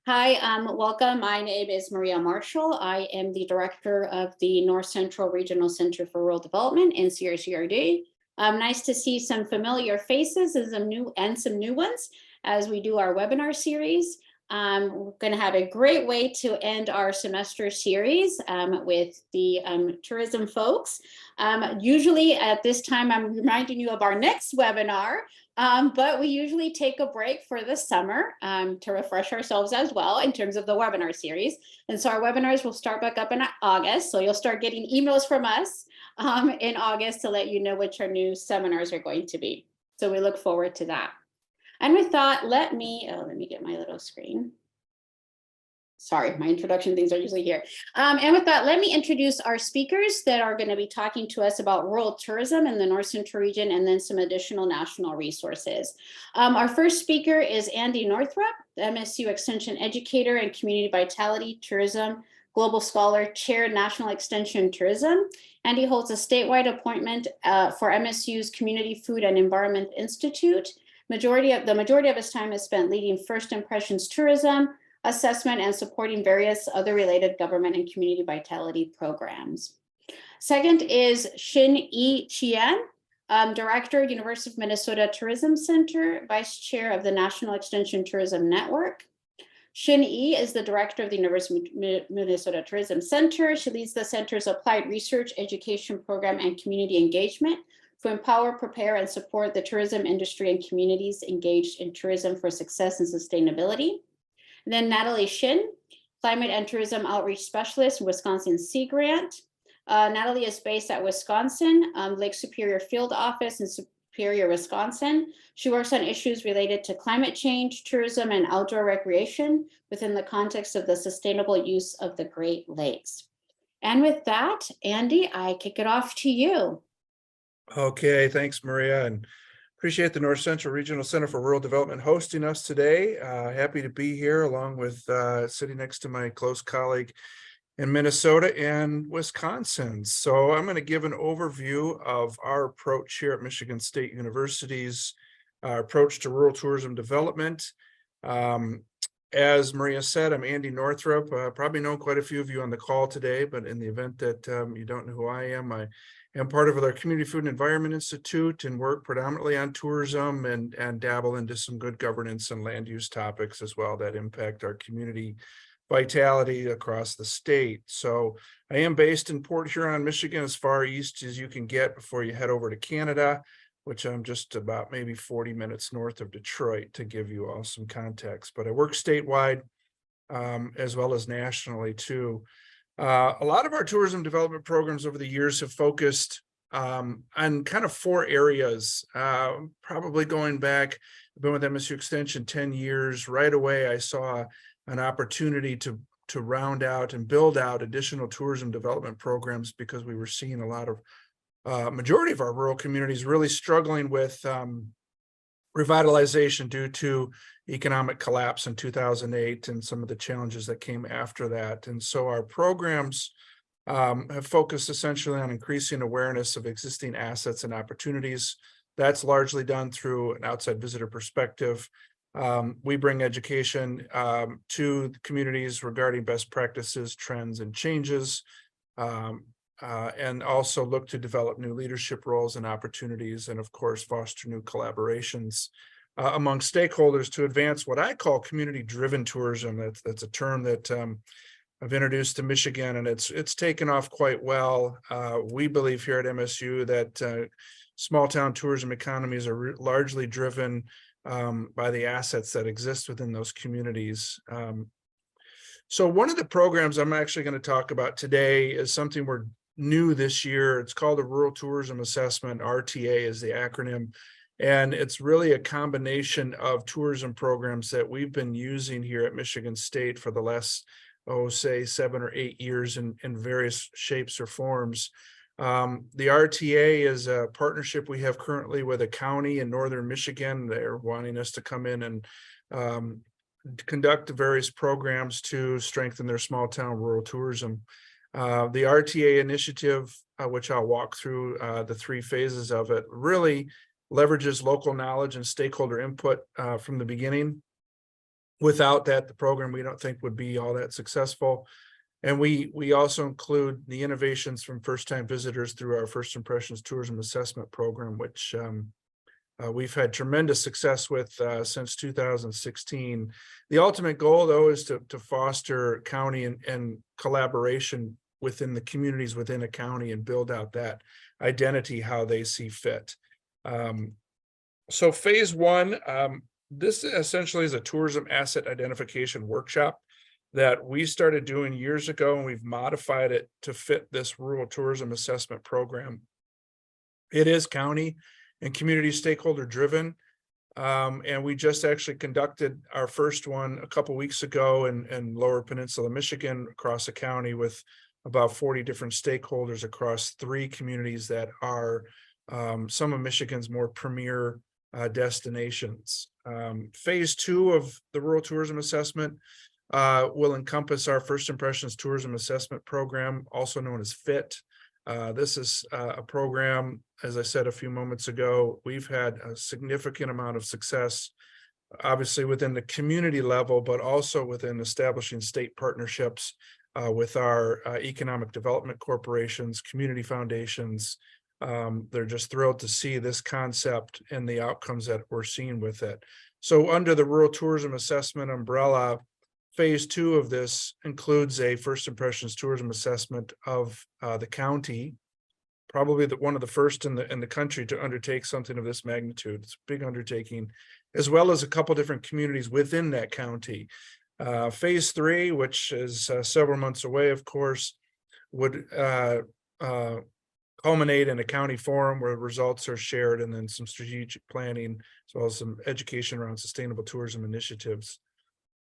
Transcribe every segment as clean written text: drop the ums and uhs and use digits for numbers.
Hi, welcome. My name is Maria Marshall. I am the director of the North Central Regional Center for Rural Development in CRCRD. Nice to see some familiar faces and some new ones as we do our webinar series. We're going to have a great way to end our semester series with the tourism folks. Usually at this time, I'm reminding you of our next webinar, but we usually take a break for the summer to refresh ourselves as well in terms of the webinar series. And so our webinars will start back up in August. So you'll start getting emails from us in August to let you know which our new seminars are going to be. So we look forward to that. And we thought, let me get my little screen. Sorry, my introduction things are usually here. And with that, let me introduce our speakers that are going to be talking to us about rural tourism in the North Central region and then some additional national resources. Our first speaker is Andy Northrop, MSU Extension Educator and Community Vitality Tourism Global Scholar, Chair, National Extension Tourism. Andy holds a statewide appointment for MSU's Community Food and Environment Institute. The majority of his time is spent leading First Impressions tourism, assessment, and supporting various other related government and community vitality programs. Second is Xinyi Qian, Director, University of Minnesota Tourism Center, Vice Chair of the National Extension Tourism Network. Xinyi is the Director of the University of Minnesota Tourism Center. She leads the center's applied research, education program, and community engagement to empower, prepare, and support the tourism industry and communities engaged in tourism for success and sustainability. And then Natalie Shin, Climate and Tourism Outreach Specialist, Wisconsin Sea Grant. Natalie is based at Wisconsin, Lake Superior Field Office in Superior, Wisconsin. She works on issues related to climate change, tourism, and outdoor recreation within the context of the sustainable use of the Great Lakes. And with that, Andy, I kick it off to you. Okay, thanks, Maria, and appreciate the North Central Regional Center for Rural Development hosting us today. Happy to be here along with sitting next to my close colleague in Minnesota and Wisconsin. So I'm going to give an overview of our approach here at Michigan State University's approach to rural tourism development. As Maria said, I'm Andy Northrop. Probably know quite a few of you on the call today, but in the event that you don't know who I am part of our Community Food and Environment Institute and work predominantly on tourism and dabble into some good governance and land use topics as well that impact our community vitality across the state. So I am based in Port Huron, Michigan, as far east as you can get before you head over to Canada, which I'm just about maybe 40 minutes north of Detroit to give you all some context. But I work statewide as well as nationally too. A lot of our tourism development programs over the years have focused on kind of four areas, probably going back. I've been with MSU Extension 10 years. Right away, I saw an opportunity to round out and build out additional tourism development programs because we were seeing a lot of majority of our rural communities really struggling with revitalization due to economic collapse in 2008 and some of the challenges that came after that. And so our programs have focused essentially on increasing awareness of existing assets and opportunities. That's largely done through an outside visitor perspective. We bring education to the communities regarding best practices, trends, and changes, and also look to develop new leadership roles and opportunities, and of course, foster new collaborations among stakeholders to advance what I call community-driven tourism. That's a term that I've introduced to Michigan, and it's taken off quite well. We believe here at MSU that small town tourism economies are largely driven by the assets that exist within those communities. So one of the programs I'm actually going to talk about today is something we're new this year. It's called the Rural Tourism Assessment. RTA is the acronym. And it's really a combination of tourism programs that we've been using here at Michigan State for the last, say 7 or 8 years in various shapes or forms. The RTA is a partnership we have currently with a county in northern Michigan. They're wanting us to come in and conduct various programs to strengthen their small town rural tourism. The RTA initiative, which I'll walk through the 3 phases of it, really leverages local knowledge and stakeholder input from the beginning. Without that, the program we don't think would be all that successful. And we also include the innovations from first-time visitors through our First Impressions Tourism Assessment Program, which we've had tremendous success with since 2016. The ultimate goal, though, is to foster county and collaboration within the communities within a county and build out that identity how they see fit. So phase one, this essentially is a tourism asset identification workshop that we started doing years ago, and we've modified it to fit this rural tourism assessment program. It is county and community stakeholder driven. And we just actually conducted our first one a couple weeks ago in Lower Peninsula, Michigan, across the county with about 40 different stakeholders across 3 communities that are some of Michigan's more premier destinations. Phase 2 of the rural tourism assessment will encompass our First Impressions Tourism Assessment Program, also known as FIT. This is a program, as I said a few moments ago, we've had a significant amount of success, obviously within the community level, but also within establishing state partnerships with our economic development corporations, community foundations. They're just thrilled to see this concept and the outcomes that we're seeing with it. So under the rural tourism assessment umbrella, phase 2 of this includes a First Impressions tourism assessment of the county, probably one of the first in the country to undertake something of this magnitude. It's a big undertaking, as well as a couple different communities within that county. Phase 3, which is several months away, of course, would culminate in a county forum where results are shared, and then some strategic planning, as well as some education around sustainable tourism initiatives.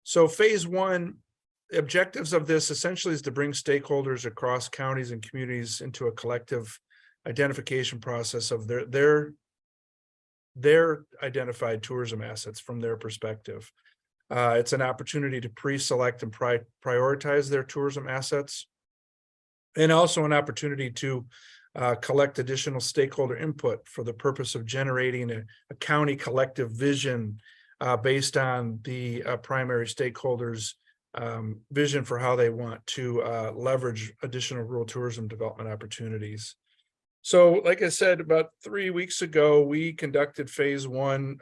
So phase 1, the objectives of this essentially is to bring stakeholders across counties and communities into a collective identification process of their identified tourism assets from their perspective. It's an opportunity to pre-select and prioritize their tourism assets, and also an opportunity to collect additional stakeholder input for the purpose of generating a county collective vision based on the primary stakeholders' vision for how they want to leverage additional rural tourism development opportunities. So, like I said, about 3 weeks ago, we conducted phase 1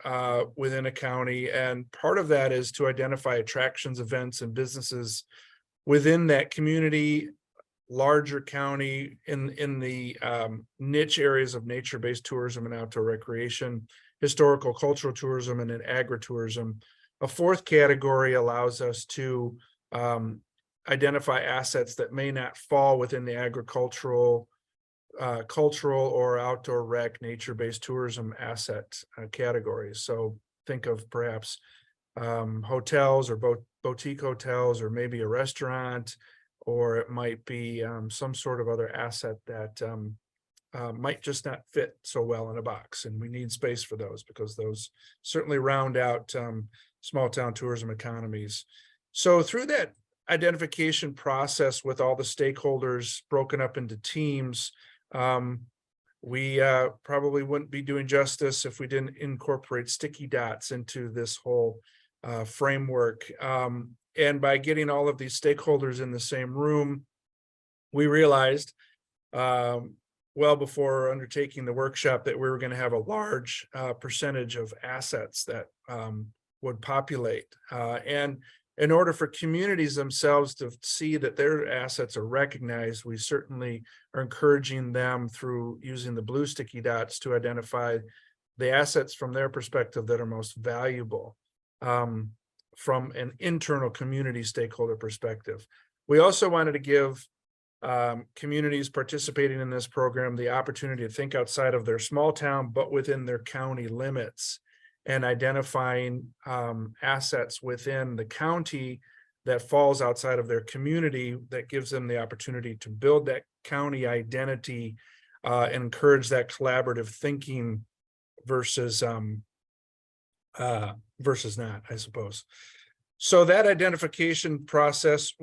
within a county, and part of that is to identify attractions, events, and businesses within that community, larger county, in the niche areas of nature-based tourism and outdoor recreation, historical cultural tourism, and then agritourism. A 4th category allows us to identify assets that may not fall within the agricultural, cultural, or outdoor rec nature-based tourism asset categories. So think of perhaps hotels or boutique hotels, or maybe a restaurant, or it might be some sort of other asset that might just not fit so well in a box, and we need space for those because those certainly round out small town tourism economies. So through that identification process with all the stakeholders broken up into teams, we probably wouldn't be doing justice if we didn't incorporate sticky dots into this whole framework. And by getting all of these stakeholders in the same room, we realized well before undertaking the workshop that we were going to have a large percentage of assets that would populate. And in order for communities themselves to see that their assets are recognized, we certainly are encouraging them through using the blue sticky dots to identify the assets from their perspective that are most valuable from an internal community stakeholder perspective. We also wanted to give communities participating in this program the opportunity to think outside of their small town, but within their county limits, and identifying assets within the county that falls outside of their community that gives them the opportunity to build that county identity and encourage that collaborative thinking versus not, I suppose. So that identification process,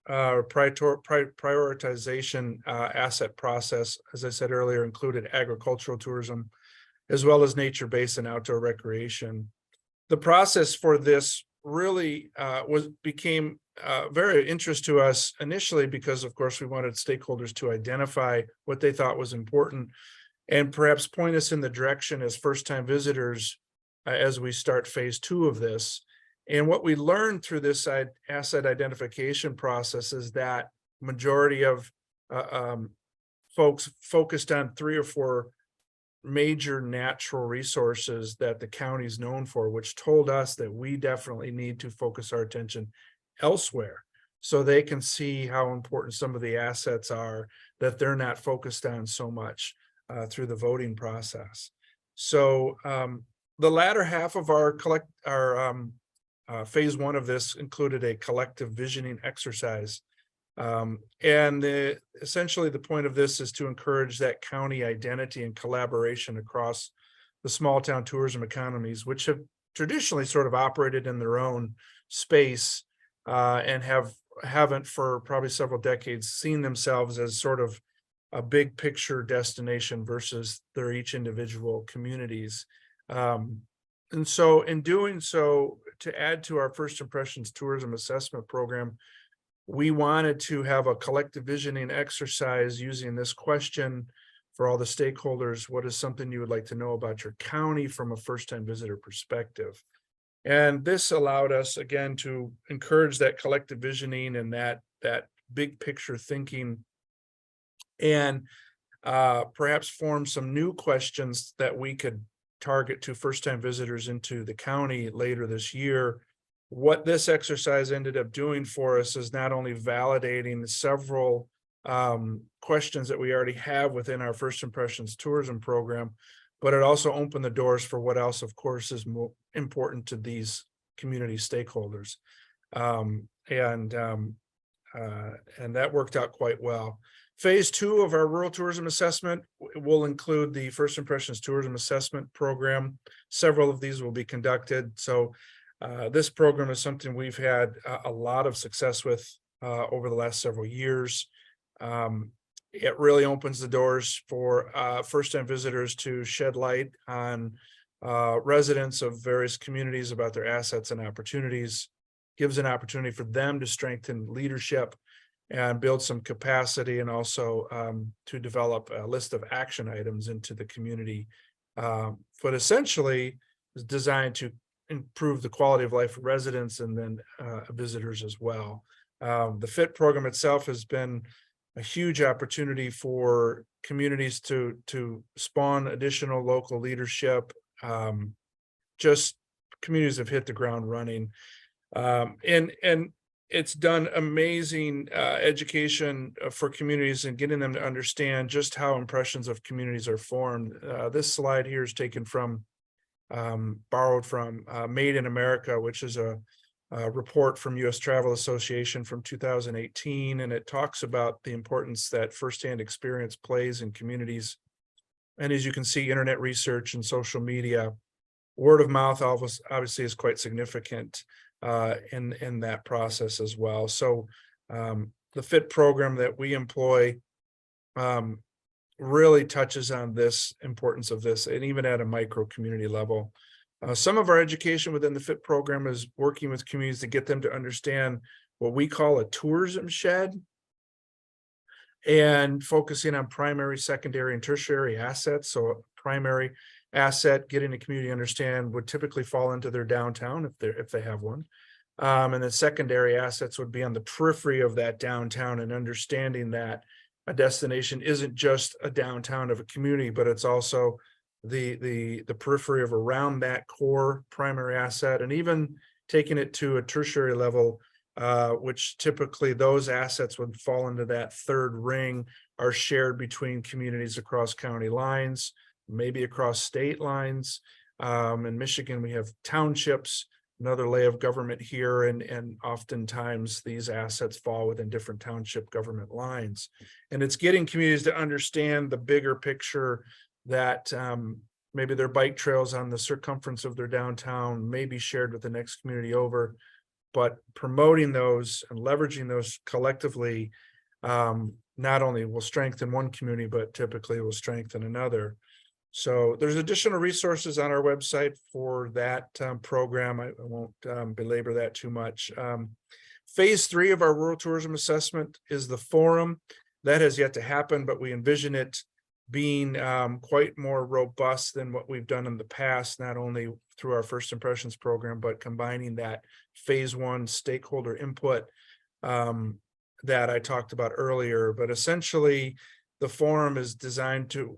prioritization asset process, as I said earlier, included agricultural tourism, as well as nature-based and outdoor recreation. The process for this really became very interest to us initially because, of course, we wanted stakeholders to identify what they thought was important and perhaps point us in the direction as first-time visitors as we start phase 2 of this. And what we learned through this asset identification process is that majority of folks focused on 3 or 4 major natural resources that the county is known for, which told us that we definitely need to focus our attention elsewhere so they can see how important some of the assets are that they're not focused on so much through the voting process. So the latter half of our phase 1 of this included a collective visioning exercise. Essentially the point of this is to encourage that county identity and collaboration across the small town tourism economies, which have traditionally sort of operated in their own space and haven't for probably several decades seen themselves as sort of a big picture destination versus their each individual communities. And so in doing so, to add to our First Impressions Tourism Assessment Program, we wanted to have a collective visioning exercise using this question for all the stakeholders. What is something you would like to know about your county from a first-time visitor perspective? And this allowed us, again, to encourage that collective visioning and that big picture thinking, and perhaps form some new questions that we could target to first-time visitors into the county later this year. What this exercise ended up doing for us is not only validating several questions that we already have within our First Impressions tourism program, but it also opened the doors for what else, of course, is more important to these community stakeholders. And that worked out quite well. Phase 2 of our rural tourism assessment will include the First Impressions Tourism Assessment Program. Several of these will be conducted. So this program is something we've had a lot of success with over the last several years. It really opens the doors for first-time visitors to shed light on residents of various communities about their assets and opportunities, gives an opportunity for them to strengthen leadership and build some capacity, and also to develop a list of action items into the community. But essentially is designed to improve the quality of life for residents and then visitors as well. The FIT program itself has been a huge opportunity for communities to spawn additional local leadership. Just communities have hit the ground running. And it's done amazing education for communities and getting them to understand just how impressions of communities are formed. This slide here is taken from, borrowed from Made in America, which is a report from U.S. Travel Association from 2018, and it talks about the importance that firsthand experience plays in communities. And as you can see, internet research and social media, word of mouth obviously is quite significant in that process as well. So the FIT program that we employ really touches on this importance of this, and even at a micro community level. Some of our education within the FIT program is working with communities to get them to understand what we call a tourism shed, and focusing on primary, secondary, and tertiary assets. So a primary asset, getting the community to understand, would typically fall into their downtown if they have one. And then secondary assets would be on the periphery of that downtown, and understanding that a destination isn't just a downtown of a community, but it's also the periphery of around that core primary asset, and even taking it to a tertiary level, which typically those assets would fall into that third ring, are shared between communities across county lines, maybe across state lines. In Michigan, we have townships, another layer of government here, and oftentimes these assets fall within different township government lines. And it's getting communities to understand the bigger picture, that maybe their bike trails on the circumference of their downtown may be shared with the next community over, but promoting those and leveraging those collectively not only will strengthen one community, but typically will strengthen another. So there's additional resources on our website for that program. I won't belabor that too much. Phase 3 of our rural tourism assessment is the forum. That has yet to happen, but we envision it being quite more robust than what we've done in the past, not only through our First Impressions program, but combining that phase 1 stakeholder input that I talked about earlier. But essentially, the forum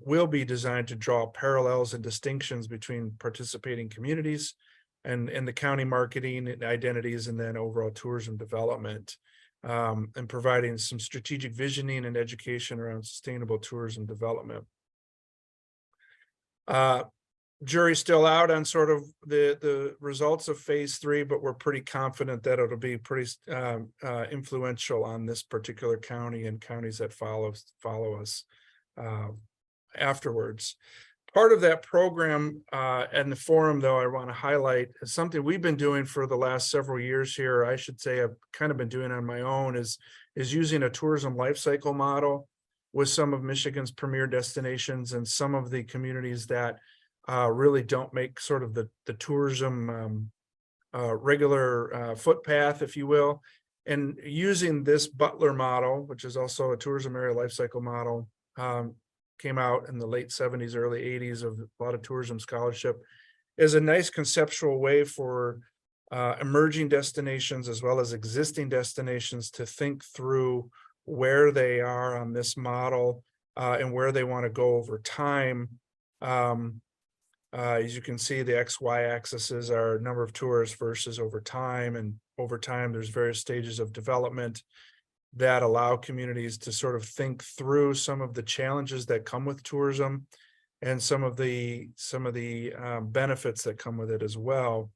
will be designed to draw parallels and distinctions between participating communities and the county marketing and identities, and then overall tourism development, and providing some strategic visioning and education around sustainable tourism development. Jury's still out on sort of the results of phase 3, but we're pretty confident that it'll be pretty influential on this particular county and counties that follow us afterwards. Part of that program and the forum, though, I want to highlight is something we've been doing for the last several years here. I should say I've kind of been doing on my own, is using a tourism life cycle model with some of Michigan's premier destinations and some of the communities that really don't make sort of the tourism regular footpath, if you will, and using this Butler model, which is also a tourism area life cycle model, came out in the late 70s, early 80s of a lot of tourism scholarship, is a nice conceptual way for emerging destinations as well as existing destinations to think through where they are on this model and where they want to go over time. As you can see, the XY axes are number of tourists versus over time, and over time there's various stages of development that allow communities to sort of think through some of the challenges that come with tourism and some of the benefits that come with it as well.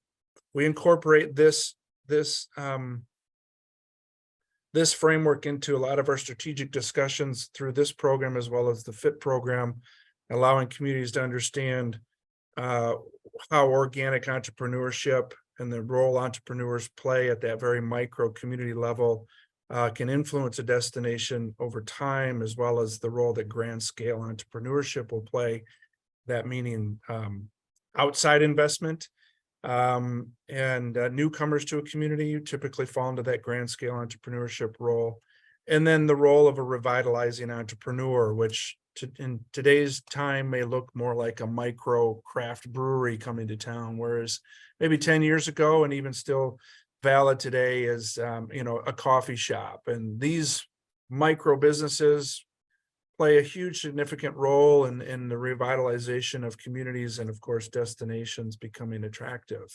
We incorporate this framework into a lot of our strategic discussions through this program as well as the FIT program, allowing communities to understand how organic entrepreneurship and the role entrepreneurs play at that very micro community level can influence a destination over time, as well as the role that grand scale entrepreneurship will play, that meaning outside investment and newcomers to a community who typically fall into that grand scale entrepreneurship role. And then the role of a revitalizing entrepreneur, which in today's time may look more like a micro craft brewery coming to town, whereas maybe 10 years ago, and even still valid today, is a coffee shop. And these micro businesses play a huge significant role in the revitalization of communities and, of course, destinations becoming attractive.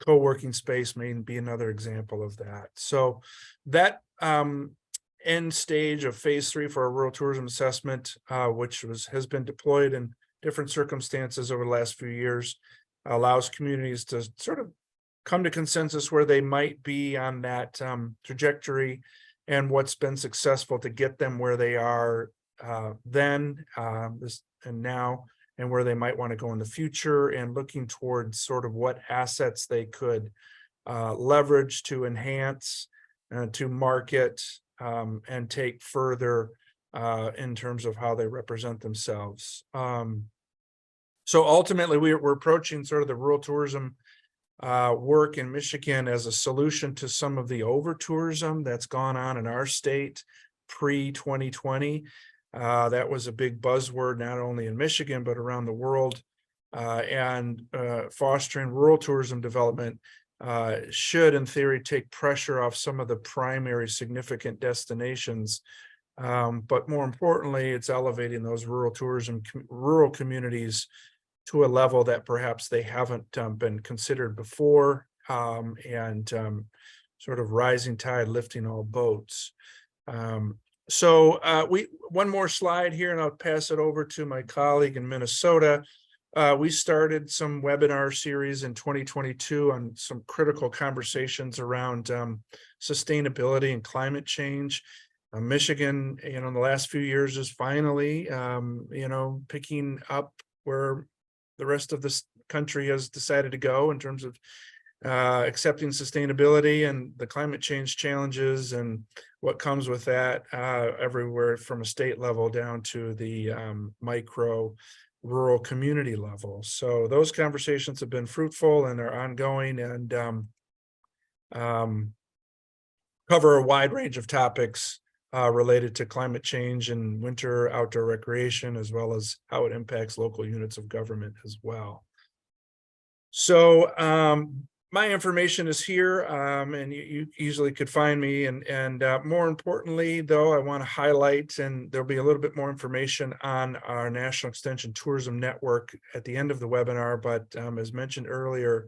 Co-working space may be another example of that. So that end stage of phase 3 for our rural tourism assessment, which has been deployed in different circumstances over the last few years, allows communities to sort of come to consensus where they might be on that trajectory and what's been successful to get them where they are then and now, and where they might want to go in the future, and looking towards sort of what assets they could leverage to enhance, to market, and take further in terms of how they represent themselves. So ultimately, we're approaching sort of the rural tourism work in Michigan as a solution to some of the over-tourism that's gone on in our state pre-2020. That was a big buzzword, not only in Michigan, but around the world. And fostering rural tourism development should, in theory, take pressure off some of the primary significant destinations. But more importantly, it's elevating those rural communities to a level that perhaps they haven't been considered before, and sort of rising tide lifting all boats. So one more slide here, and I'll pass it over to my colleague in Minnesota. We started some webinar series in 2022 on some critical conversations around sustainability and climate change. Michigan, in the last few years is finally, picking up where the rest of this country has decided to go in terms of accepting sustainability and the climate change challenges and what comes with that, everywhere from a state level down to the micro rural community level. So those conversations have been fruitful and are ongoing, and cover a wide range of topics related to climate change and winter outdoor recreation, as well as how it impacts local units of government as well. So my information is here, and you easily could find me. And more importantly, though, I want to highlight, and there'll be a little bit more information on our National Extension Tourism Network at the end of the webinar. But as mentioned earlier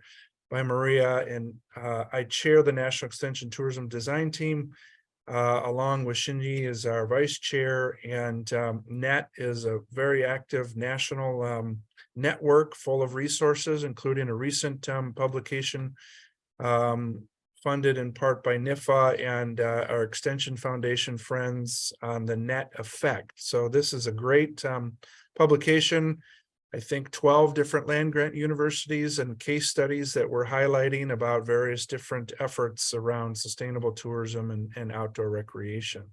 by Maria, and I chair the National Extension Tourism Design Team, along with Xinyi as our vice chair, and NET is a very active national network full of resources, including a recent publication funded in part by NIFA and our Extension Foundation friends on the net effect. So this is a great publication. I think 12 different land-grant universities and case studies that we're highlighting about various different efforts around sustainable tourism and outdoor recreation.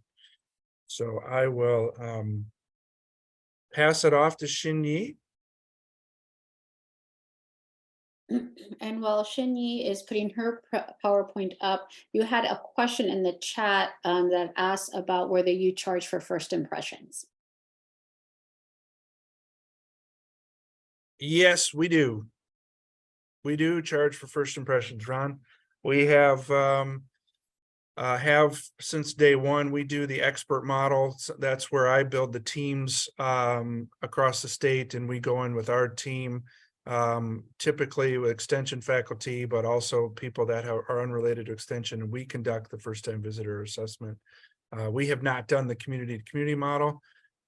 So I will pass it off to Xinyi. And while Xinyi is putting her PowerPoint up, you had a question in the chat that asked about whether you charge for first impressions. Yes, we do. We do charge for first impressions, Ron. We have since day one. We do the expert model. So that's where I build the teams across the state, and we go in with our team, typically with extension faculty, but also people that are unrelated to extension, and we conduct the first-time visitor assessment. We have not done the community-to-community model,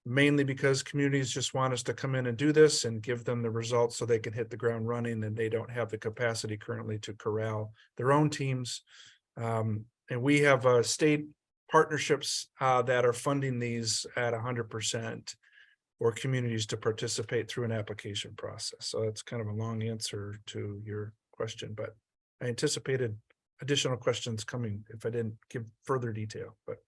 mainly because communities just want us to come in and do this and give them the results so they can hit the ground running, and they don't have the capacity currently to corral their own teams. And we have state partnerships that are funding these at 100% for communities to participate through an application process. So that's kind of a long answer to your question, but I anticipated additional questions coming if I didn't give further detail. But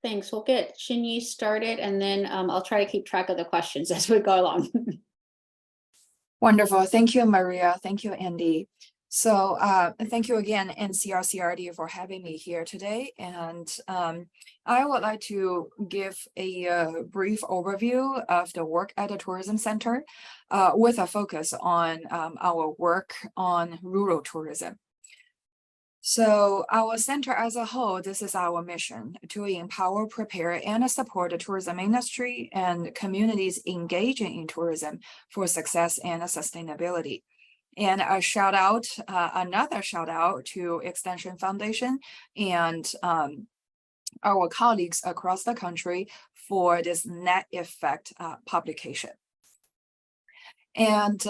Thanks. We'll get Xinyi started, and then I'll try to keep track of the questions as we go along. Wonderful. Thank you, Maria. Thank you, Andy. So thank you again, NCRCRD, for having me here today. And I would like to give a brief overview of the work at the Tourism Center with a focus on our work on rural tourism. So our center as a whole, this is our mission: to empower, prepare, and support the tourism industry and communities engaging in tourism for success and sustainability. And a shout out, another shout out to Extension Foundation and our colleagues across the country for this net effect publication. And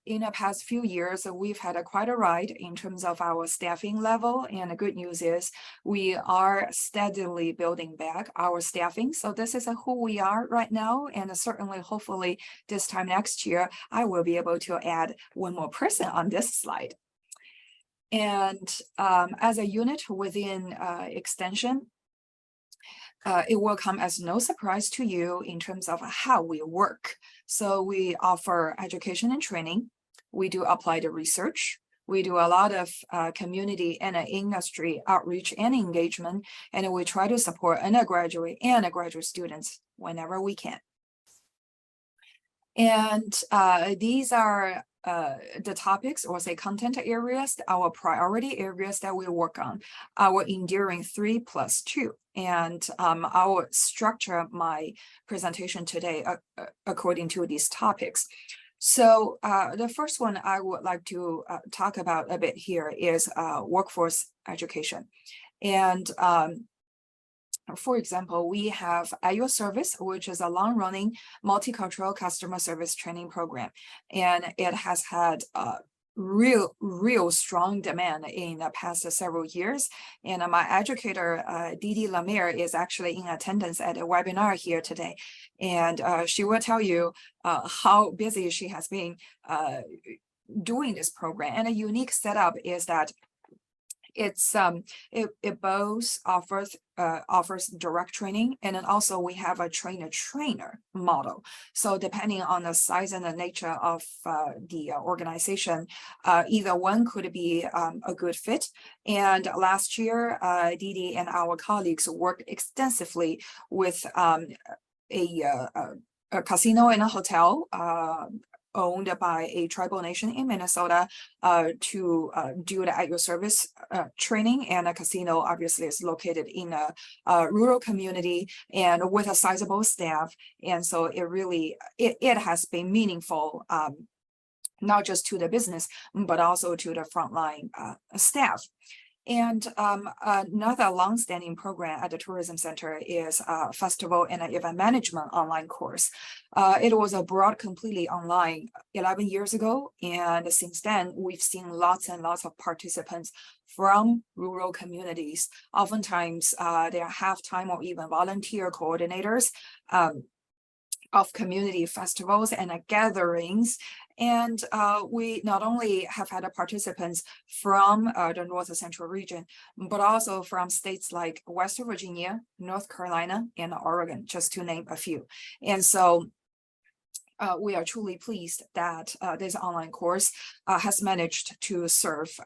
in the past few years, we've had quite a ride in terms of our staffing level. And the good news is we are steadily building back our staffing. So this is who we are right now. And certainly, hopefully, this time next year, I will be able to add one more person on this slide. And as a unit within Extension, it will come as no surprise to you in terms of how we work. So we offer education and training. We do applied research. We do a lot of community and industry outreach and engagement, and we try to support undergraduate and graduate students whenever we can. And these are the topics, or say content areas, our priority areas that we work on, our enduring 3+2. And I'll structure my presentation today according to these topics. So the first one I would like to talk about a bit here is workforce education. And for example, we have Your Service, which is a long-running multicultural customer service training program, and it has had real strong demand in the past several years. And my educator, Didi Lemire, is actually in attendance at a webinar here today, and she will tell you how busy she has been doing this program. And a unique setup is that it both offers direct training, and then also we have a trainer model. So depending on the size and the nature of the organization, either one could be a good fit. And last year, Didi and our colleagues worked extensively with a casino and a hotel owned by a tribal nation in Minnesota to do the at your service training. And a casino obviously is located in a rural community and with a sizable staff. And so it really, it has been meaningful, not just to the business, but also to the frontline staff. And another longstanding program at the Tourism Center is Festival and Event Management online course. It was brought completely online 11 years ago. And since then, we've seen lots and lots of participants from rural communities. Oftentimes, they are half-time or even volunteer coordinators of community festivals and gatherings. And we not only have had participants from the North Central region, but also from states like West Virginia, North Carolina, and Oregon, just to name a few. And so we are truly pleased that this online course has managed to serve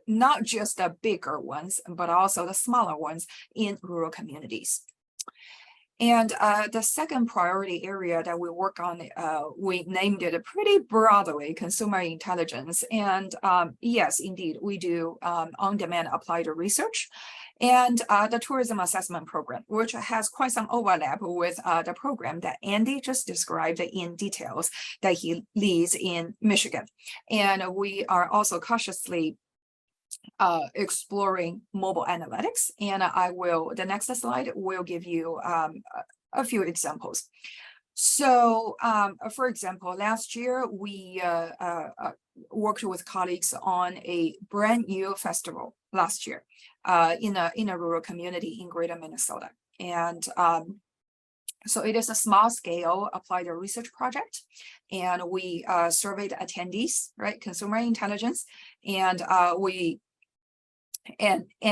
not just the bigger ones, but also the smaller ones in rural communities. And the second priority area that we work on, we named it pretty broadly, consumer intelligence. And yes, indeed, we do on-demand applied research and the tourism assessment program, which has quite some overlap with the program that Andy just described in details that he leads in Michigan. And we are also cautiously exploring mobile analytics, and the next slide will give you a few examples. So, for example, last year we worked with colleagues on a brand new festival last year in a rural community in Greater Minnesota, and so it is a small scale applied research project, and we surveyed attendees, right, consumer intelligence, and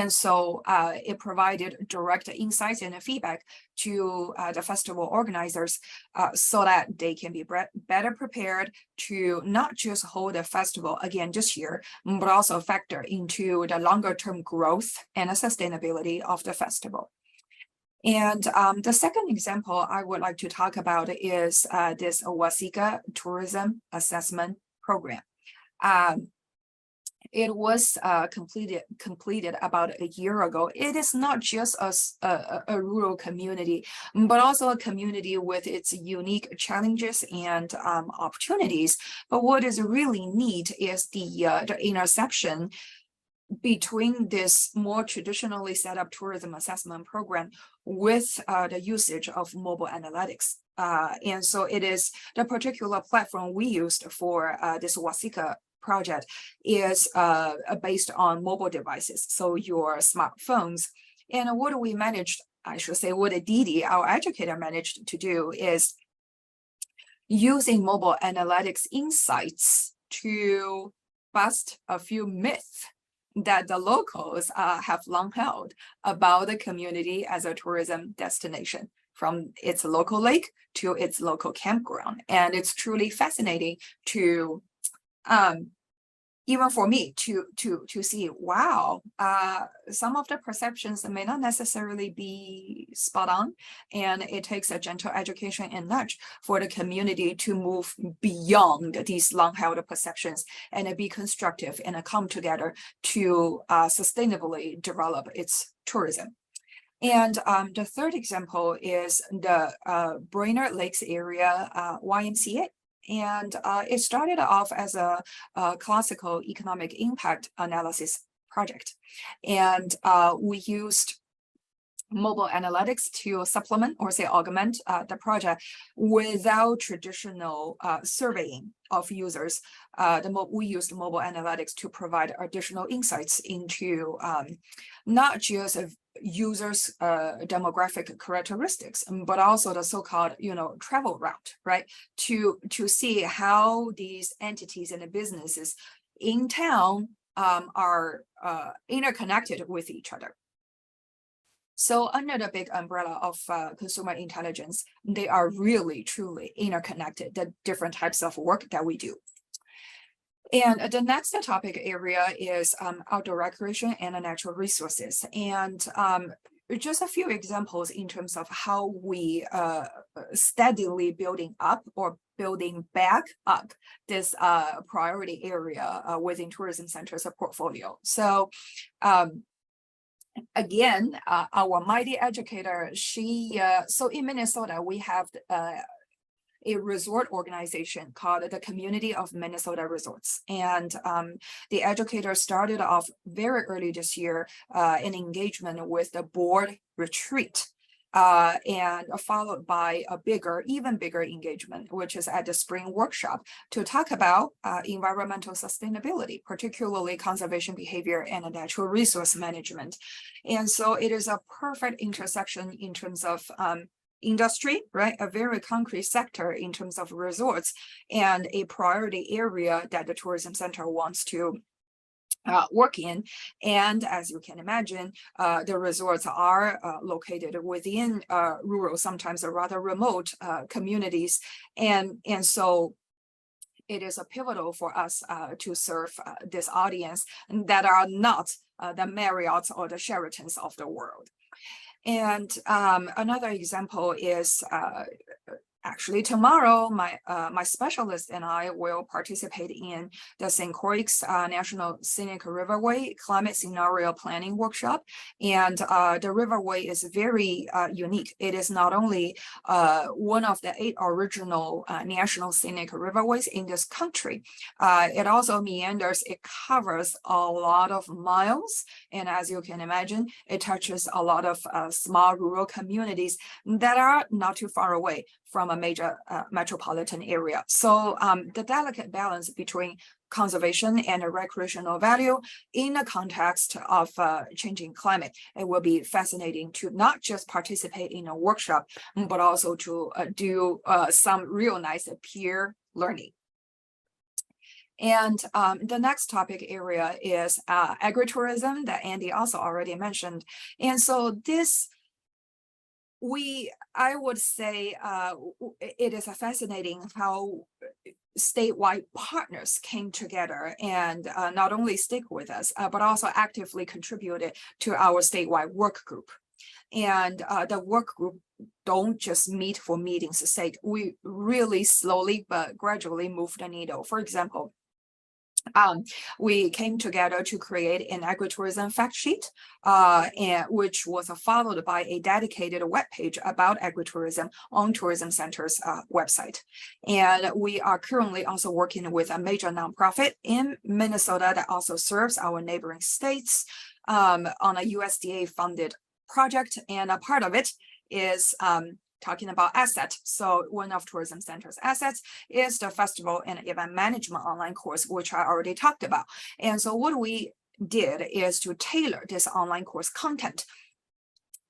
so it provided direct insights and feedback to the festival organizers so that they can be better prepared to not just hold a festival again this year, but also factor into the longer term growth and sustainability of the festival. And the second example I would like to talk about is this Waseca Tourism Assessment Program. It was completed about a year ago. It is not just a rural community, but also a community with its unique challenges and opportunities. But what is really neat is the intersection between this more traditionally set up tourism assessment program with the usage of mobile analytics. And so it is the particular platform we used for this Waseca project is based on mobile devices, so your smartphones. And what we managed, I should say, what Didi, our educator, managed to do is using mobile analytics insights to bust a few myths that the locals have long held about the community as a tourism destination, from its local lake to its local campground. And it's truly fascinating to even for me to see, wow, some of the perceptions may not necessarily be spot on, and it takes a gentle education and nudge for the community to move beyond these long-held perceptions and be constructive and come together to sustainably develop its tourism. And the third example is the Brainerd Lakes area YMCA. And it started off as a classical economic impact analysis project. And we used mobile analytics to supplement or say augment the project without traditional surveying of users. We used mobile analytics to provide additional insights into not just users' demographic characteristics, but also the so-called travel route, right? To see how these entities and the businesses in town are interconnected with each other. So under the big umbrella of consumer intelligence, they are really, truly interconnected, the different types of work that we do. And the next topic area is outdoor recreation and natural resources. And just a few examples in terms of how we steadily building up or building back up this priority area within tourism centers portfolio. So again, our mighty educator, so in Minnesota, we have a resort organization called the Community of Minnesota Resorts. And the educator started off very early this year in engagement with the board retreat. And followed by a even bigger engagement, which is at the spring workshop to talk about environmental sustainability, particularly conservation behavior and natural resource management. And so it is a perfect intersection in terms of industry, right? A very concrete sector in terms of resorts and a priority area that the tourism center wants to work in. And as you can imagine, the resorts are located within rural, sometimes rather remote communities. And so it is a pivotal for us to serve this audience that are not the Marriotts or the Sheratons of the world. And another example is actually tomorrow, my specialist and I will participate in the St. Croix National Scenic Riverway Climate Scenario Planning Workshop. And the Riverway is very unique. It is not only one of the 8 original National Scenic Riverways in this country. It also meanders, it covers a lot of miles. And as you can imagine, it touches a lot of small rural communities that are not too far away from a major metropolitan area. So the delicate balance between conservation and recreational value in the context of changing climate, it will be fascinating to not just participate in a workshop, but also to do some real nice peer learning. And the next topic area is agritourism that Andy also already mentioned. And so this, I would say it is fascinating how statewide partners came together and not only stick with us, but also actively contributed to our statewide work group. And the work group don't just meet for meetings' sake. We really slowly but gradually move the needle. For example, we came together to create an agritourism fact sheet, which was followed by a dedicated webpage about agritourism on Tourism Center's website. And we are currently also working with a major nonprofit in Minnesota that also serves our neighboring states on a USDA-funded project. And a part of it is talking about assets. So one of Tourism Center's assets is the festival and event management online course, which I already talked about. And so what we did is to tailor this online course content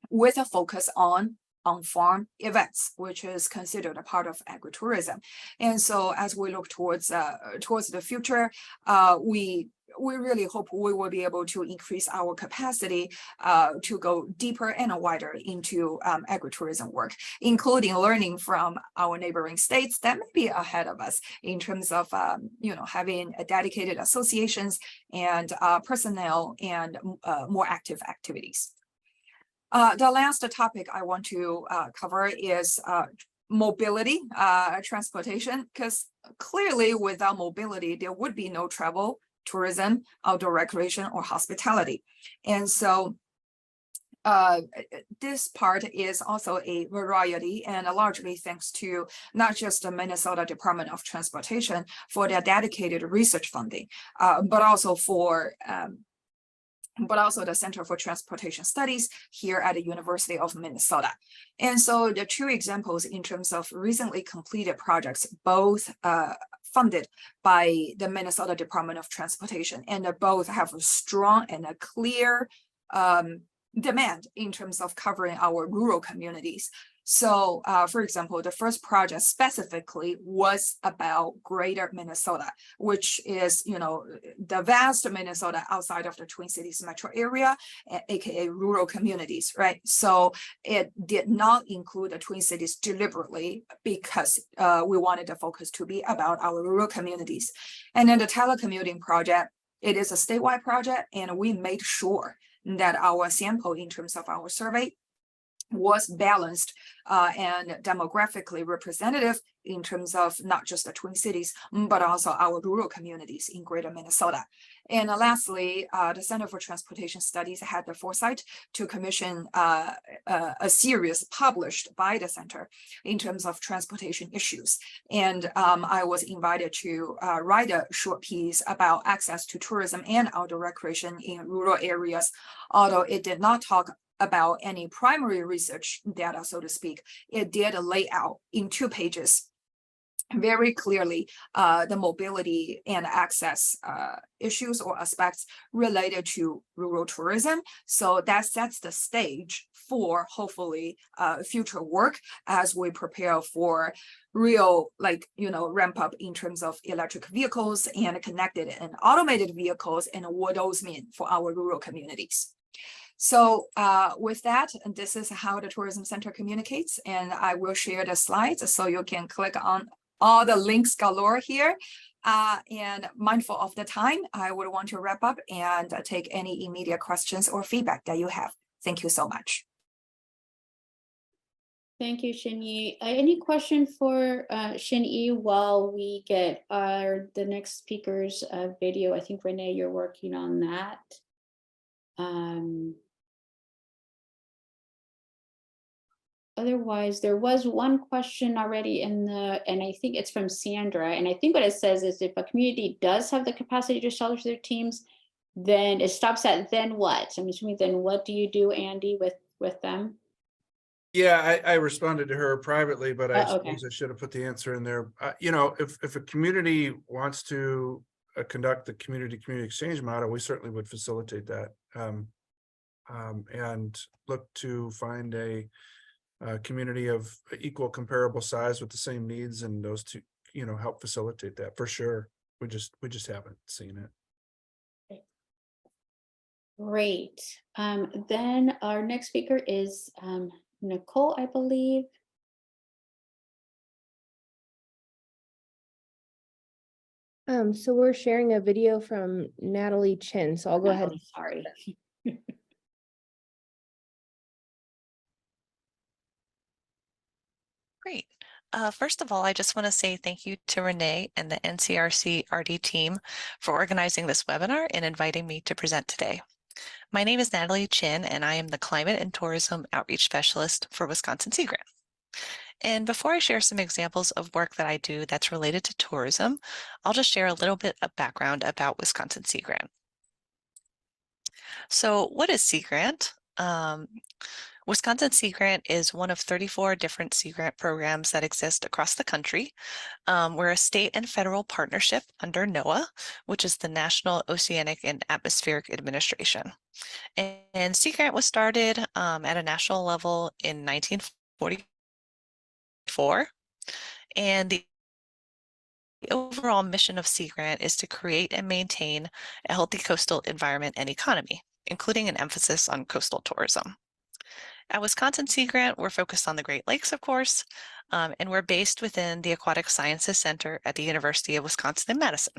with a focus on on-farm events, which is considered a part of agritourism. And so as we look towards the future, we really hope we will be able to increase our capacity to go deeper and wider into agritourism work, including learning from our neighboring states that may be ahead of us in terms of having dedicated associations and personnel and more active activities. The last topic I want to cover is mobility, transportation, because clearly without mobility, there would be no travel, tourism, outdoor recreation, or hospitality. And so this part is also a variety and largely thanks to not just the Minnesota Department of Transportation for their dedicated research funding, but also for but also the Center for Transportation Studies here at the University of Minnesota. And so the two examples in terms of recently completed projects, both funded by the Minnesota Department of Transportation, and both have a strong and a clear demand in terms of covering our rural communities. So, for example, the first project specifically was about Greater Minnesota, which is, the vast Minnesota outside of the Twin Cities metro area, aka rural communities, right? So it did not include the Twin Cities deliberately because we wanted the focus to be about our rural communities. And then the telecommuting project, it is a statewide project, and we made sure that our sample in terms of our survey was balanced and demographically representative in terms of not just the Twin Cities, but also our rural communities in Greater Minnesota. And lastly, the Center for Transportation Studies had the foresight to commission a series published by the center in terms of transportation issues. And I was invited to write a short piece about access to tourism and outdoor recreation in rural areas, although it did not talk about any primary research data, so to speak. It did lay out in 2 pages very clearly the mobility and access issues or aspects related to rural tourism. So that sets the stage for hopefully future work as we prepare for real, ramp up in terms of electric vehicles and connected and automated vehicles, and what those mean for our rural communities. So with that, this is how the Tourism Center communicates, and I will share the slides so you can click on all the links galore here. And mindful of the time, I would want to wrap up and take any immediate questions or feedback that you have. Thank you so much. Thank you, Xinyi. Any question for Xinyi while we get the next speaker's video? I think, Renee, you're working on that. Otherwise, there was one question already and I think it's from Sandra. And I think what it says is if a community does have the capacity to shelter their teams, then it stops at then what? I'm assuming then what do you do, Andy, with them? Yeah, I responded to her privately, but I Okay. suppose I should have put the answer in there. If a community wants to conduct the community exchange model, we certainly would facilitate that and look to find a community of equal comparable size with the same needs, and those two, help facilitate that for sure. We just haven't seen it. Great. Then our next speaker is Nicole, I believe. So we're sharing a video from Natalie Qian, so I'll go ahead. Sorry. Great. First of all, I just want to say thank you to Renee and the NCRC RD team for organizing this webinar and inviting me to present today. My name is Natalie Qian, and I am the Climate and Tourism Outreach Specialist for Wisconsin Sea Grant. And before I share some examples of work that I do that's related to tourism, I'll just share a little bit of background about Wisconsin Sea Grant. So what is Sea Grant? Wisconsin Sea Grant is one of 34 different Sea Grant programs that exist across the country. We're a state and federal partnership under NOAA, which is the National Oceanic and Atmospheric Administration. And Sea Grant was started at a national level in 1944. And the overall mission of Sea Grant is to create and maintain a healthy coastal environment and economy, including an emphasis on coastal tourism. At Wisconsin Sea Grant, we're focused on the Great Lakes, of course, and we're based within the Aquatic Sciences Center at the University of Wisconsin in Madison.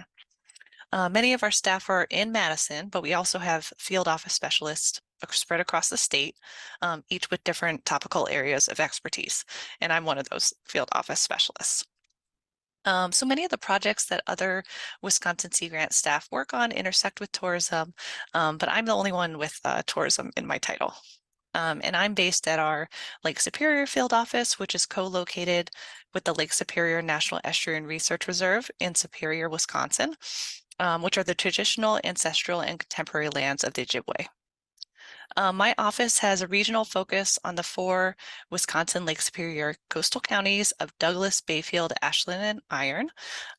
Many of our staff are in Madison, but we also have field office specialists spread across the state, each with different topical areas of expertise, and I'm one of those field office specialists. So many of the projects that other Wisconsin Sea Grant staff work on intersect with tourism, but I'm the only one with tourism in my title. And I'm based at our Lake Superior field office, which is co-located with the Lake Superior National Estuarine Research Reserve in Superior, Wisconsin. which are the traditional, ancestral, and contemporary lands of the Ojibwe. My office has a regional focus on the 4 Wisconsin Lake Superior coastal counties of Douglas, Bayfield, Ashland, and Iron,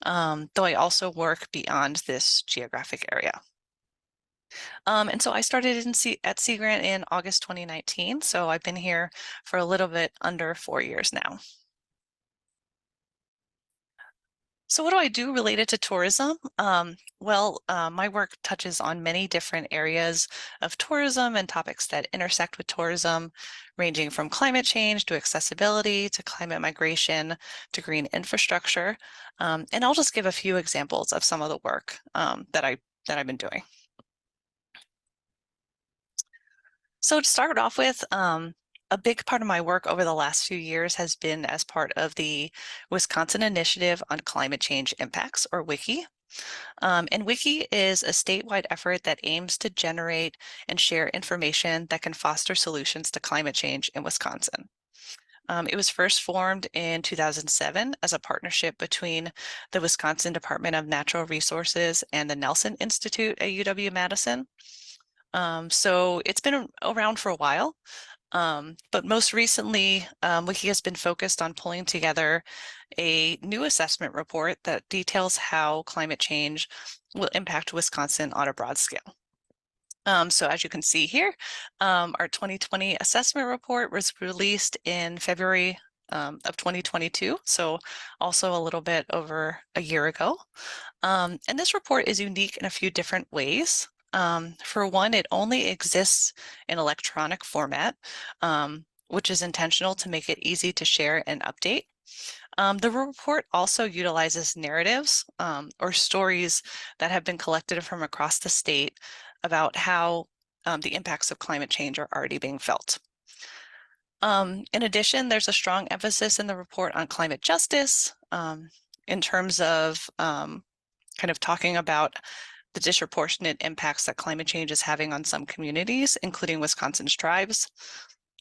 though I also work beyond this geographic area. And so I started at Sea Grant in August 2019, so I've been here for a little bit under 4 years now. So what do I do related to tourism? My work touches on many different areas of tourism and topics that intersect with tourism, ranging from climate change to accessibility to climate migration to green infrastructure. And I'll just give a few examples of some of the work that I've been doing. So to start off with, a big part of my work over the last few years has been as part of the Wisconsin Initiative on Climate Change Impacts, or WICI. And WICI is a statewide effort that aims to generate and share information that can foster solutions to climate change in Wisconsin. It was first formed in 2007 as a partnership between the Wisconsin Department of Natural Resources and the Nelson Institute at UW-Madison. So it's been around for a while. But most recently, WICI has been focused on pulling together a new assessment report that details how climate change will impact Wisconsin on a broad scale. So as you can see here, our 2020 assessment report was released in February of 2022, so also a little bit over a year ago. And this report is unique in a few different ways. For one, it only exists in electronic format, which is intentional to make it easy to share and update. The report also utilizes narratives or stories that have been collected from across the state about how the impacts of climate change are already being felt. In addition, there's a strong emphasis in the report on climate justice in terms of kind of talking about the disproportionate impacts that climate change is having on some communities, including Wisconsin's tribes.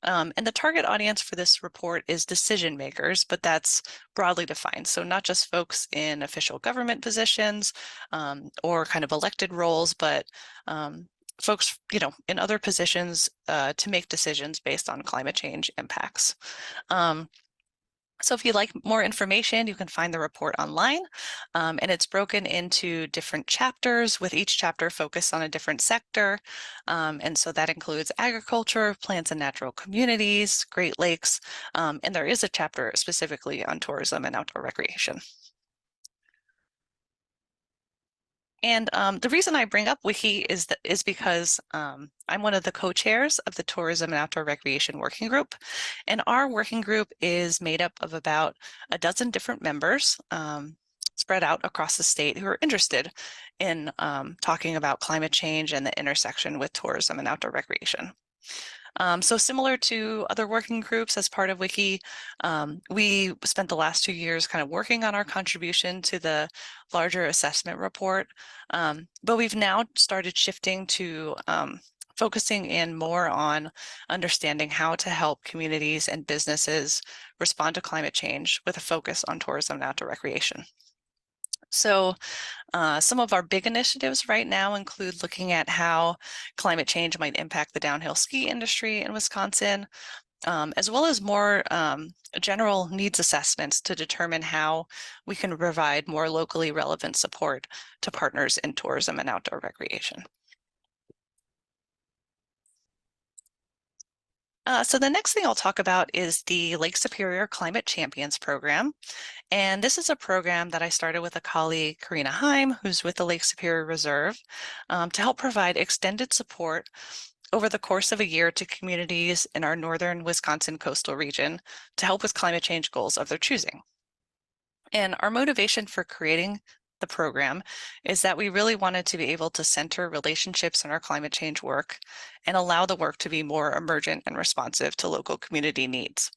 And the target audience for this report is decision makers, but that's broadly defined. So not just folks in official government positions or kind of elected roles, but folks, in other positions to make decisions based on climate change impacts. So if you'd like more information, you can find the report online, and it's broken into different chapters, with each chapter focused on a different sector. And so that includes agriculture, plants and natural communities, Great Lakes, and there is a chapter specifically on tourism and outdoor recreation. And the reason I bring up WICI is because I'm one of the co-chairs of the Tourism and Outdoor Recreation Working Group. And our working group is made up of about a dozen different members spread out across the state who are interested in talking about climate change and the intersection with tourism and outdoor recreation. So similar to other working groups as part of WICI, we spent the last 2 years kind of working on our contribution to the larger assessment report, but we've now started shifting to focusing in more on understanding how to help communities and businesses respond to climate change with a focus on tourism and outdoor recreation. So some of our big initiatives right now include looking at how climate change might impact the downhill ski industry in Wisconsin, as well as more general needs assessments to determine how we can provide more locally relevant support to partners in tourism and outdoor recreation. So the next thing I'll talk about is the Lake Superior Climate Champions Program. And this is a program that I started with a colleague, Karina Heim, who's with the Lake Superior Reserve, to help provide extended support over the course of a year to communities in our northern Wisconsin coastal region to help with climate change goals of their choosing. And our motivation for creating the program is that we really wanted to be able to center relationships in our climate change work and allow the work to be more emergent and responsive to local community needs.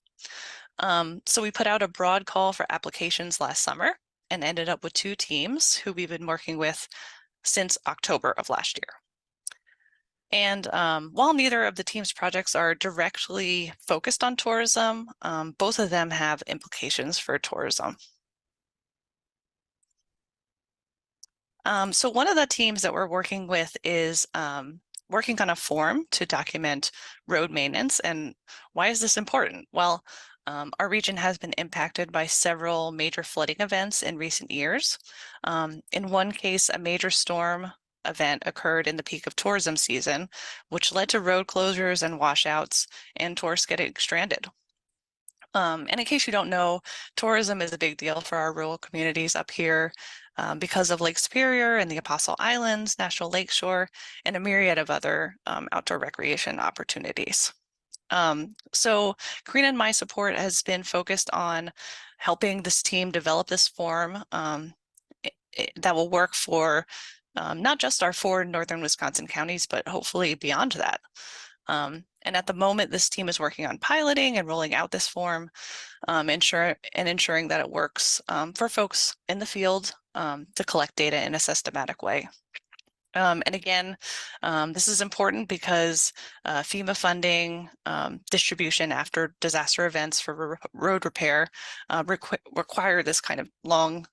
So we put out a broad call for applications last summer and ended up with 2 teams who we've been working with since October of last year. And while neither of the team's projects are directly focused on tourism, both of them have implications for tourism. So one of the teams that we're working with is working on a form to document road maintenance. And why is this important? Well, our region has been impacted by several major flooding events in recent years. In one case, a major storm event occurred in the peak of tourism season, which led to road closures and washouts and tourists getting stranded. And in case you don't know, tourism is a big deal for our rural communities up here because of Lake Superior and the Apostle Islands, National Lakeshore, and a myriad of other outdoor recreation opportunities. So Karina and my support has been focused on helping this team develop this form that will work for not just our 4 northern Wisconsin counties, but hopefully beyond that. And at the moment, this team is working on piloting and rolling out this form, ensuring that it works for folks in the field to collect data in a systematic way. And again, this is important because FEMA funding, distribution after disaster events for road repair require this kind of long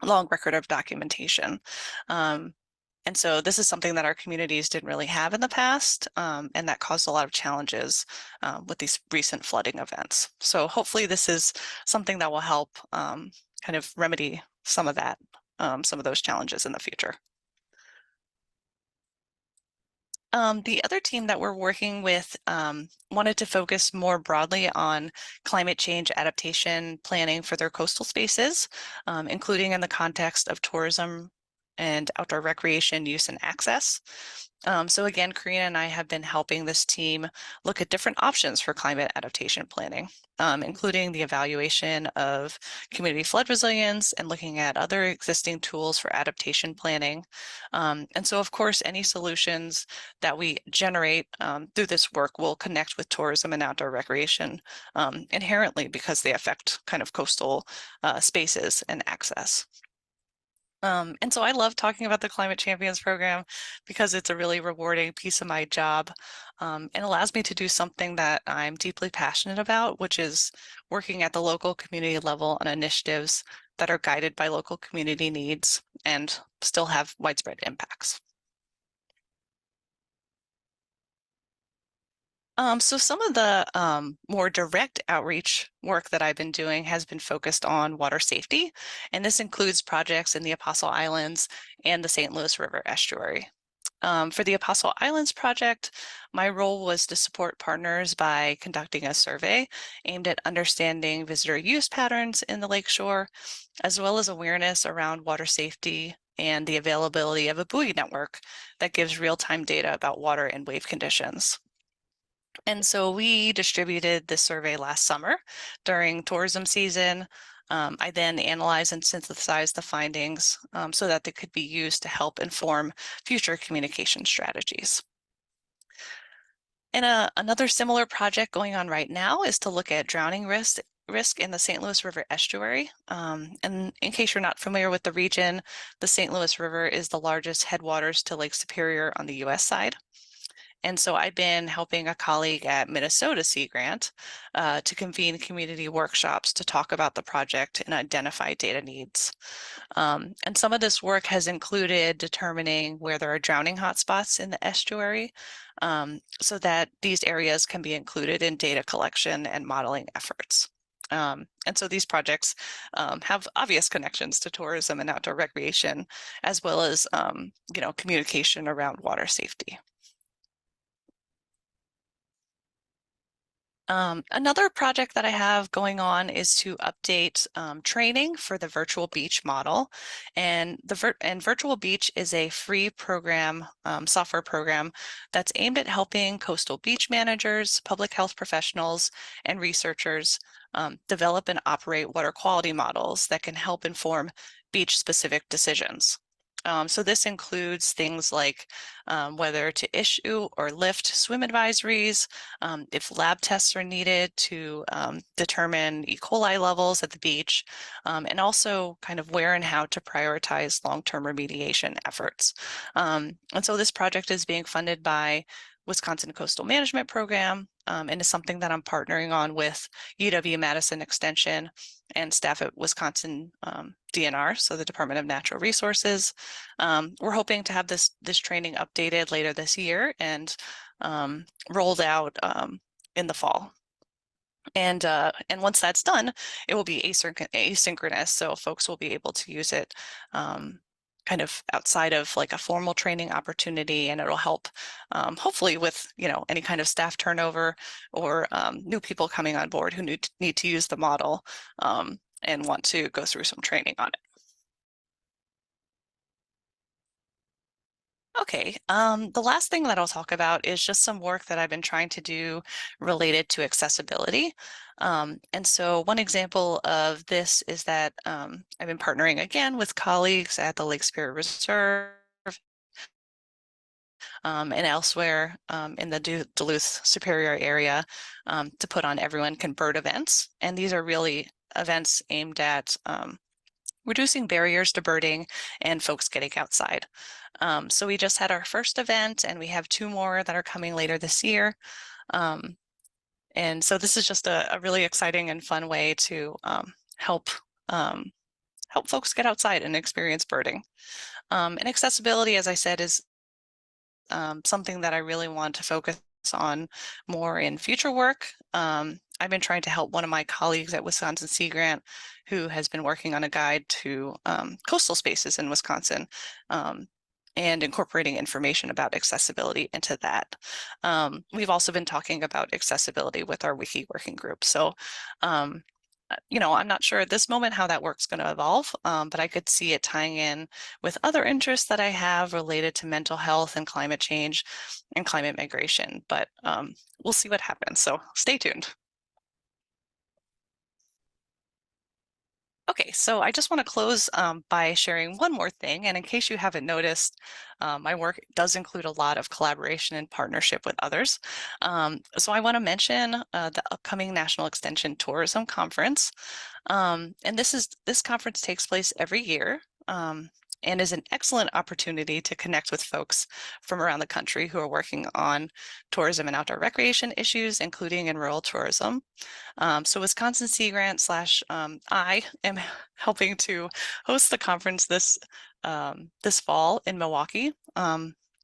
record of documentation. And so this is something that our communities didn't really have in the past, and that caused a lot of challenges with these recent flooding events. So hopefully this is something that will help kind of remedy some of that, some of those challenges in the future. The other team that we're working with wanted to focus more broadly on climate change adaptation planning for their coastal spaces, including in the context of tourism and outdoor recreation use and access. So again, Karina and I have been helping this team look at different options for climate adaptation planning, including the evaluation of community flood resilience and looking at other existing tools for adaptation planning. And so, of course, any solutions that we generate through this work will connect with tourism and outdoor recreation inherently because they affect kind of coastal spaces and access. And so I love talking about the Climate Champions program because it's a really rewarding piece of my job and allows me to do something that I'm deeply passionate about, which is working at the local community level on initiatives that are guided by local community needs and still have widespread impacts. So some of the more direct outreach work that I've been doing has been focused on water safety, and this includes projects in the Apostle Islands and the St. Louis River estuary. For the Apostle Islands project, my role was to support partners by conducting a survey aimed at understanding visitor use patterns in the lakeshore, as well as awareness around water safety and the availability of a buoy network that gives real-time data about water and wave conditions. And so we distributed this survey last summer during tourism season. I then analyzed and synthesized the findings so that they could be used to help inform future communication strategies. And another similar project going on right now is to look at drowning risk in the St. Louis River estuary. And in case you're not familiar with the region, the St. Louis River is the largest headwaters to Lake Superior on the US side. And so I've been helping a colleague at Minnesota Sea Grant to convene community workshops to talk about the project and identify data needs. And some of this work has included determining where there are drowning hotspots in the estuary so that these areas can be included in data collection and modeling efforts. And so these projects have obvious connections to tourism and outdoor recreation, as well as communication around water safety. Another project that I have going on is to update training for the Virtual Beach model. And Virtual Beach is a free program, software program that's aimed at helping coastal beach managers, public health professionals, and researchers develop and operate water quality models that can help inform beach-specific decisions. So this includes things like whether to issue or lift swim advisories, if lab tests are needed to determine E. coli levels at the beach, and also kind of where and how to prioritize long-term remediation efforts. And so this project is being funded by Wisconsin Coastal Management Program and is something that I'm partnering on with UW-Madison Extension and staff at Wisconsin DNR, so the Department of Natural Resources. We're hoping to have this training updated later this year and rolled out in the fall. And once that's done, it will be asynchronous, so folks will be able to use it kind of outside of like a formal training opportunity, and it'll help hopefully with any kind of staff turnover or new people coming on board who need to use the model and want to go through some training on it. Okay, the last thing that I'll talk about is just some work that I've been trying to do related to accessibility. And so one example of this is that I've been partnering again with colleagues at the Lake Superior Reserve and elsewhere in the Duluth Superior area to put on Everyone Can Bird events. And these are really events aimed at reducing barriers to birding and folks getting outside. So we just had our first event and we have 2 more that are coming later this year. And so this is just a really exciting and fun way to help folks get outside and experience birding. And accessibility, as I said, is something that I really want to focus on more in future work. I've been trying to help one of my colleagues at Wisconsin Sea Grant, who has been working on a guide to coastal spaces in Wisconsin and incorporating information about accessibility into that. We've also been talking about accessibility with our wiki working group. So, I'm not sure at this moment how that work's going to evolve, but I could see it tying in with other interests that I have related to mental health and climate change and climate migration, but we'll see what happens. So stay tuned. Okay, so I just want to close by sharing one more thing. And in case you haven't noticed, my work does include a lot of collaboration and partnership with others. So I want to mention the upcoming National Extension Tourism Conference. And this conference takes place every year and is an excellent opportunity to connect with folks from around the country who are working on tourism and outdoor recreation issues, including in rural tourism. So Wisconsin Sea Grant / I am helping to host the conference this fall in Milwaukee,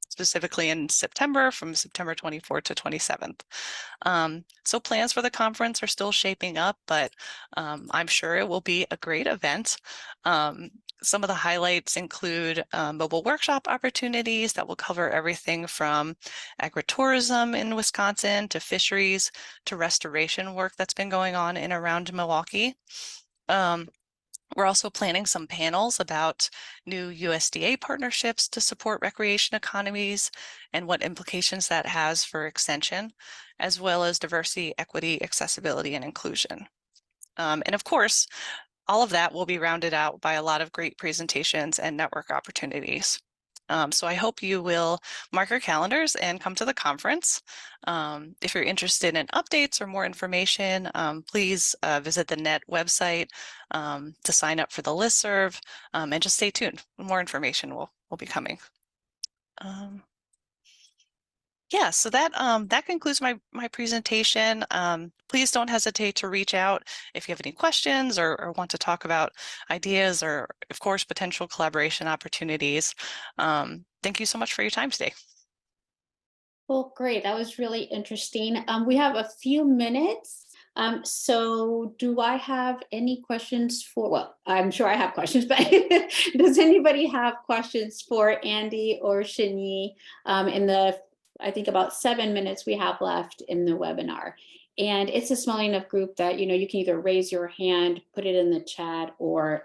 specifically in September, from September 24th to 27th. So plans for the conference are still shaping up, but I'm sure it will be a great event. Some of the highlights include mobile workshop opportunities that will cover everything from agritourism in Wisconsin to fisheries to restoration work that's been going on in around Milwaukee. We're also planning some panels about new USDA partnerships to support recreation economies and what implications that has for extension, as well as diversity, equity, accessibility, and inclusion. And of course, all of that will be rounded out by a lot of great presentations and network opportunities. So I hope you will mark your calendars and come to the conference. If you're interested in updates or more information, please visit the NET website to sign up for the listserv, and just stay tuned. More information will be coming. Yeah, so that concludes my presentation. Please don't hesitate to reach out if you have any questions or want to talk about ideas or, of course, potential collaboration opportunities. Thank you so much for your time today. Well, great. That was really interesting. We have a few minutes. So do I have any questions well, I'm sure I have questions, but does anybody have questions for Andy or Xinyi in the, I think, about 7 minutes we have left in the webinar? And it's a small enough group that, you can either raise your hand, put it in the chat, or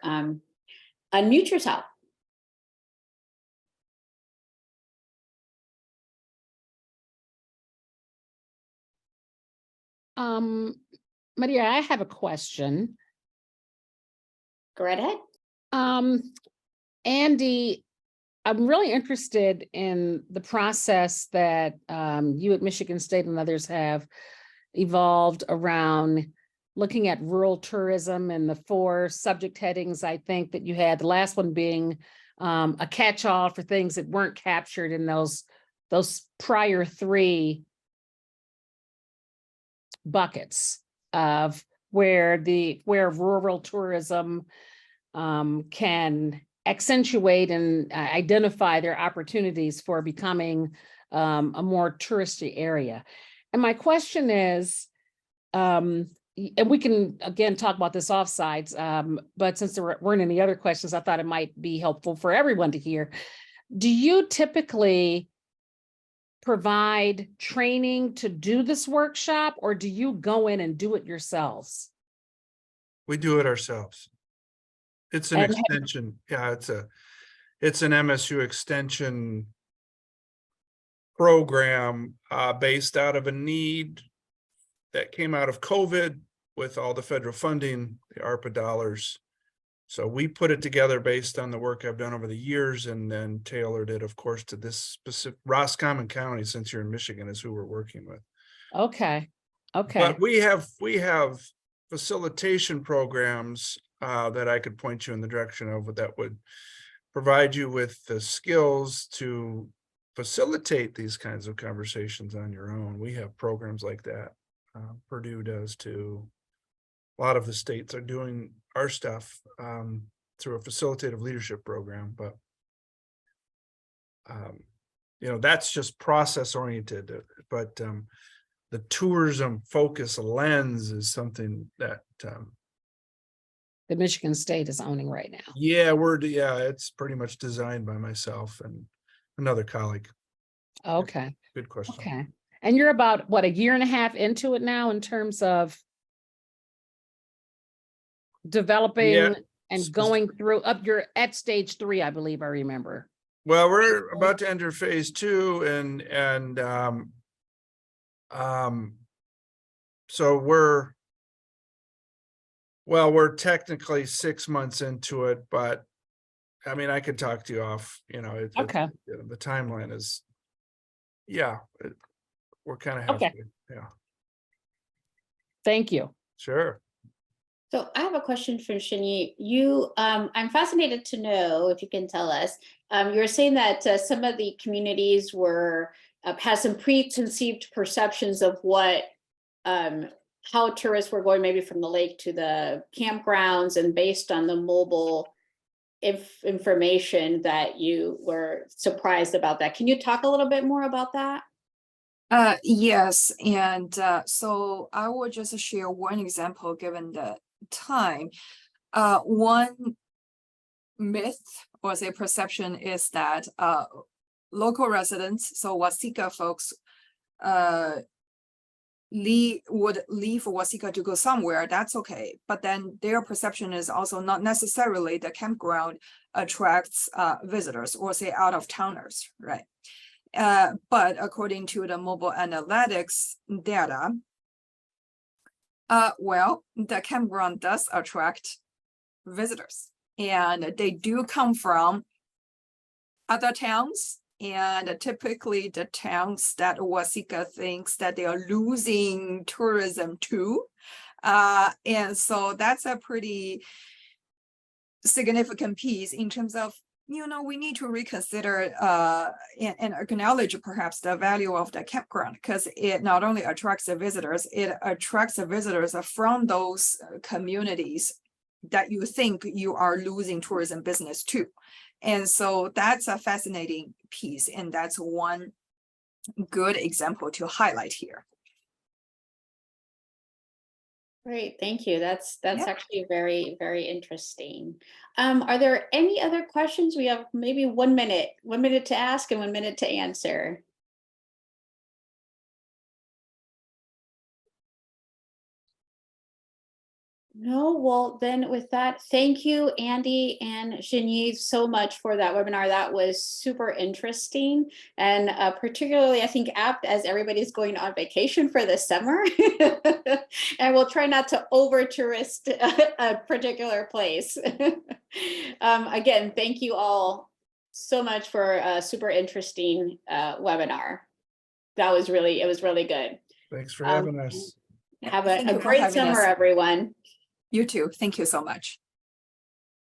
unmute yourself. Maria, I have a question. Go right ahead. Andy, I'm really interested in the process that you at Michigan State and others have evolved around looking at rural tourism and the 4 subject headings, I think, that you had, the last one being a catch-all for things that weren't captured in those prior 3 buckets of where rural tourism can accentuate and identify their opportunities for becoming a more touristy area. And my question is, and we can again talk about this offsides, but since there weren't any other questions, I thought it might be helpful for everyone to hear. Do you typically provide training to do this workshop, or do you go in and do it yourselves? We do it ourselves. It's an And extension. Yeah, it's an MSU extension program based out of a need that came out of COVID with all the federal funding, the ARPA dollars. So we put it together based on the work I've done over the years, and then tailored it, of course, to this specific Roscommon County, since you're in Michigan, is who we're working with. Okay. Okay. But we have facilitation programs that I could point you in the direction of that would provide you with the skills to facilitate these kinds of conversations on your own. We have programs like that. Purdue does too. A lot of the states are doing our stuff through a facilitative leadership program, but you know, that's just process oriented. But the tourism focus lens is something that the Michigan State is owning right now. yeah, it's pretty much designed by myself and another colleague. Okay. Good question. Okay. And you're about, what, a year and a half into it now in terms of developing and going through you're at stage 3, I believe I remember. Well, we're about to enter phase 2, and so we're technically 6 months into it, but I mean, I could talk to you off, you know, Okay. the timeline is, we're kind of halfway. Okay. Yeah, Thank you. sure. So I have a question for Xinyi. I'm fascinated to know if you can tell us. You were saying that some of the communities had some preconceived perceptions of what, how tourists were going maybe from the lake to the campgrounds, and based on the mobile information that you were surprised about that. Can you talk a little bit more about that? Yes, and so I will just share one example given the time. One myth or say perception is that local residents, so Wasika folks, would leave Wasika to go somewhere. That's okay, but then their perception is also not necessarily the campground attracts visitors or say out of towners, right? But according to the mobile analytics data, well, the campground does attract visitors, and they do come from other towns, and typically the towns that Wasika thinks that they are losing tourism to. And so that's a pretty significant piece in terms of, you know, we need to reconsider and acknowledge perhaps the value of the campground, because it not only attracts the visitors, it attracts the visitors from those communities that you think you are losing tourism business to. And so that's a fascinating piece, and that's one good example to highlight here. Great, thank you. That's Yeah. actually very, very interesting. Are there any other questions? We have maybe 1 minute to ask and 1 minute to answer. No, well, then with that, thank you, Andy and Xinyi, so much for that webinar. That was super interesting, and particularly, I think, apt as everybody's going on vacation for the summer. And we'll try not to over-tourist a particular place. Again, thank you all so much for a super interesting webinar. It was really good. Thanks for having us. Have Thank a you for great having summer, us. everyone. You too. Thank you so much.